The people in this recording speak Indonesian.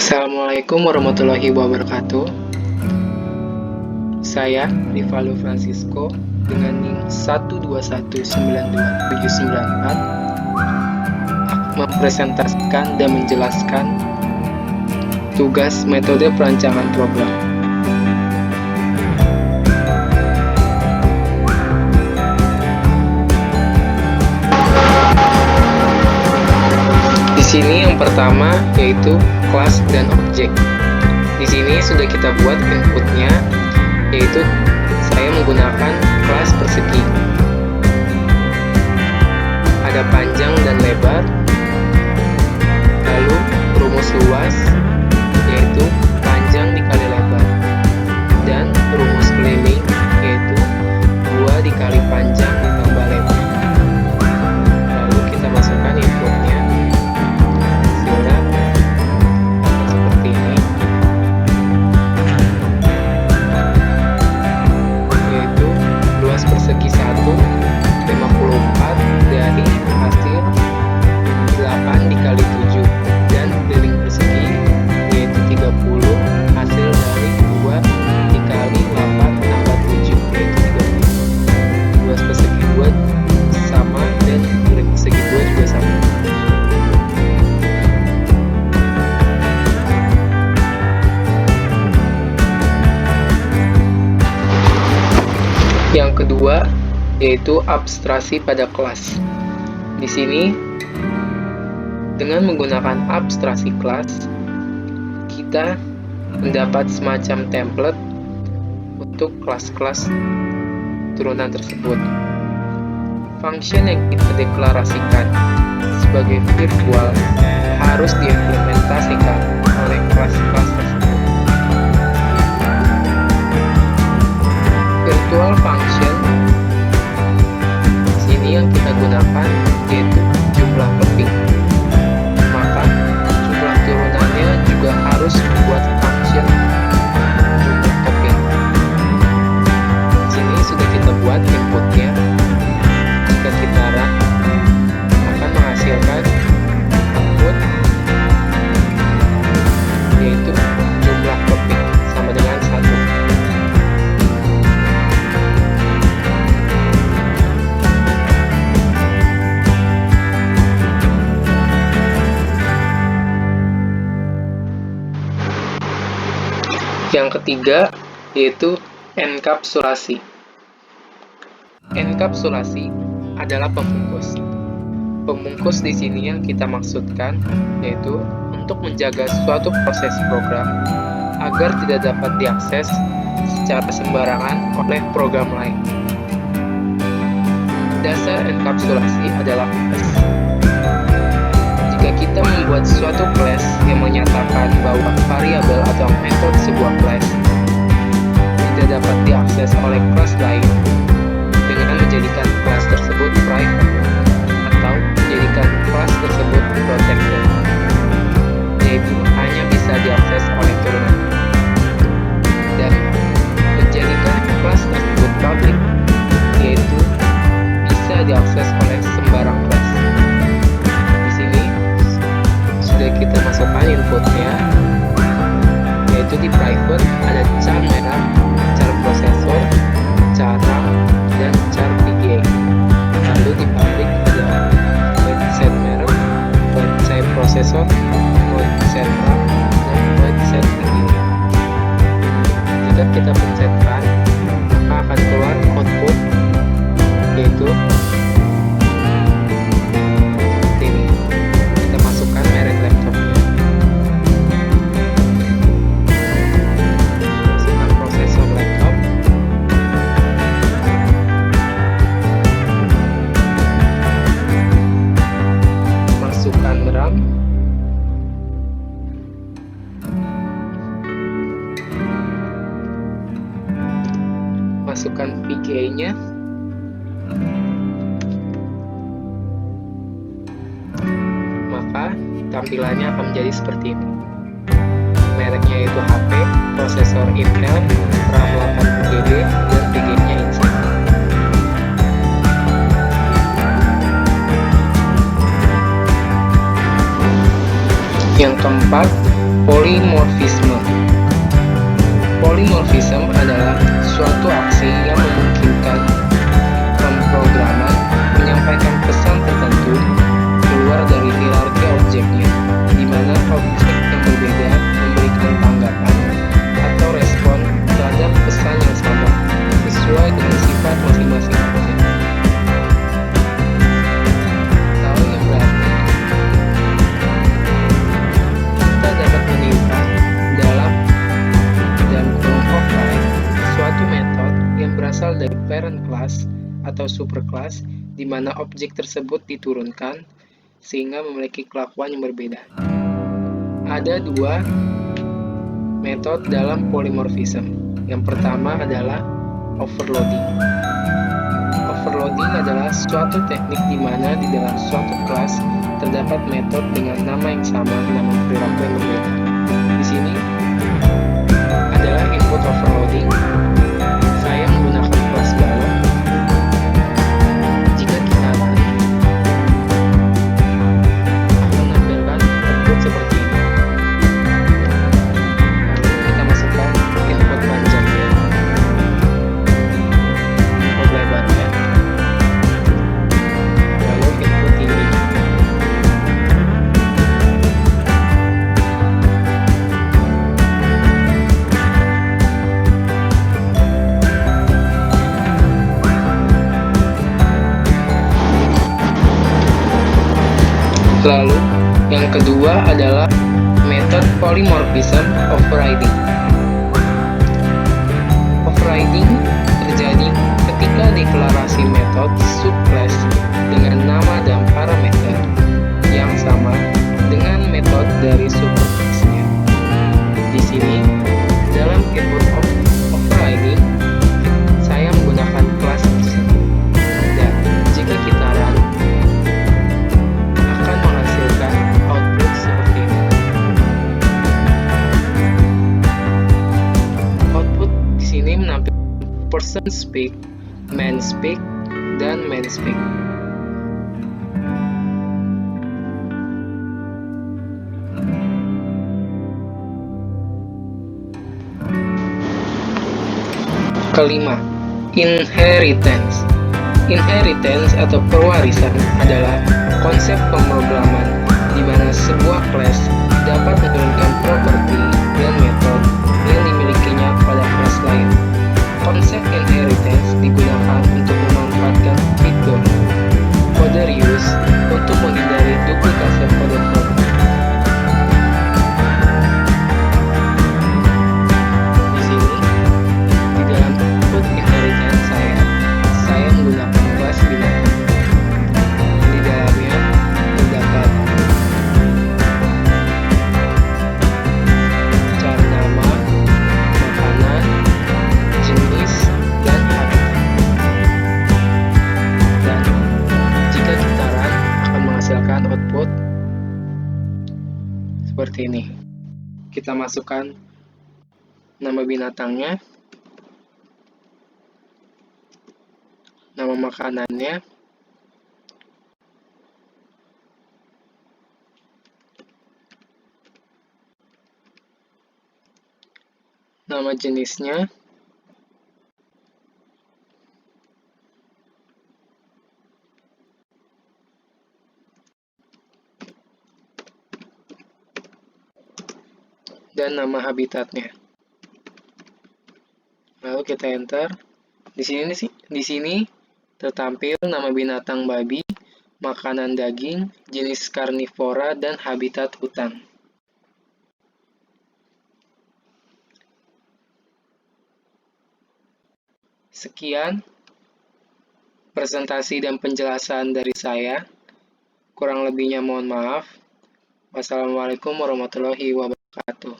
Assalamualaikum warahmatullahi wabarakatuh. Saya Rivaldo Francisco dengan NIM 121927794 mempresentasikan dan menjelaskan tugas metode perancangan program. Di sini yang pertama yaitu kelas dan objek. Di sini sudah kita buat inputnya, yaitu saya menggunakan kelas persegi. Ada panjang dan lebar, lalu rumus luas, yaitu panjang dikali lebar, dan rumus keliling, yaitu 2 dikali panjang ditambah lebar. Lalu kita masukkan inputnya. Persegi 1 54 dari hasil 8 dikali 7, dan keliling persegi yaitu 30 hasil dari 2 dikali 8 tambah 7 yaitu 30. Luas persegi 2 sama dan keliling persegi 2 juga sama. Yang kedua yaitu abstraksi pada kelas. Di sini dengan menggunakan abstraksi kelas kita mendapat semacam template untuk kelas-kelas turunan tersebut. Function yang kita deklarasikan sebagai virtual harus diimplementasikan oleh kelas-kelas tersebut. Virtual function sini yang kita gunakan yaitu jumlah keping. Maka jumlah turunannya juga harus membuat function jumlah keping. Sini sudah kita buat inputnya. Jika kita run akan menghasilkan output yaitu jumlah keping sama dengan 1. Yang ketiga yaitu enkapsulasi. Enkapsulasi adalah pembungkus. Pembungkus di sini yang kita maksudkan yaitu untuk menjaga suatu proses program agar tidak dapat diakses secara sembarangan oleh program lain. Dasar enkapsulasi adalah class. Jika kita membuat suatu class yang menyatakan bahwa variabel atau metode sebuah class tidak dapat diakses oleh kelas lain dengan menjadikan kelas tersebut private atau menjadikan kelas tersebut protected, yaitu hanya bisa diakses oleh turunan, dan menjadikan kelas tersebut public, yaitu bisa diakses oleh sembarang kelas. Sudah kita masukkan inputnya, yaitu di private ada char merah, char prosesor, char RAM, dan char VGA. Lalu di public ada void set merah, void set prosesor, void set RAM, dan void set VGA. Jika kita pencet run, maka akan keluar output yaitu merek laptopnya. Masukkan prosesor laptop, masukkan RAM, masukkan VGA-nya, maka tampilannya akan menjadi seperti ini. Mereknya yaitu HP, prosesor Intel, RAM 8GB, dan VGA-nya Intel. Yang keempat Polimorfisme. Polimorfisme adalah suatu aksi yang memungkinkan pemrograman menyampaikan pesan tertentu keluar dari hierarki objeknya, di mana objek yang berbeda memberikan tanggapan atau respon terhadap pesan yang sama sesuai dengan sifat masing-masing objek. Hal yang berarti kita dapat meniupkan dalam dan kurung offline suatu metode yang berasal dari parent class atau superclass di mana objek tersebut diturunkan sehingga memiliki kelakuan yang berbeda. Ada dua metode dalam polymorphism. Yang pertama adalah overloading. Overloading adalah suatu teknik di mana di dalam suatu kelas terdapat metode dengan nama yang sama namun perilaku yang berbeda. Di sini adalah input overloading. Saya menggunakan kelas bawah. Jika kita run, akan menampilkan output seperti ini. Kita masukkan input panjangnya, input lebarnya, lalu input tingginya. Lalu, yang kedua adalah metode polymorphism overriding. Overriding terjadi ketika deklarasi metode subclass dengan nama dan parameter yang sama dengan metode dari superclassnya. Di sini, dalam input overriding, saya menggunakan kelas tersebut. Dan jika kita run, akan menghasilkan output seperti ini. Output di sini menampilkan person speak, man speak, dan man speak. Kelima, inheritance. Inheritance atau pewarisan adalah konsep pemrograman di mana sebuah kelas dapat menurunkan properti dan metode yang dimilikinya pada kelas lain. Konsep inheritance digunakan untuk memanfaatkan fitur kode reuse untuk menghindari duplikasi kode program. Di sini, di dalam input inheritance saya menggunakan kelas binatang. Di dalamnya terdapat cara nama, makanan, jenis, dan habitat. Dan jika kita run akan menghasilkan output seperti ini. Kita masukkan nama binatangnya, nama makanannya, nama jenisnya, dan nama habitatnya. Lalu kita enter. Di sini tertampil nama binatang babi, makanan daging, jenis karnivora, dan habitat hutan. Sekian presentasi dan penjelasan dari saya. Kurang lebihnya mohon maaf. Wassalamualaikum warahmatullahi wabarakatuh.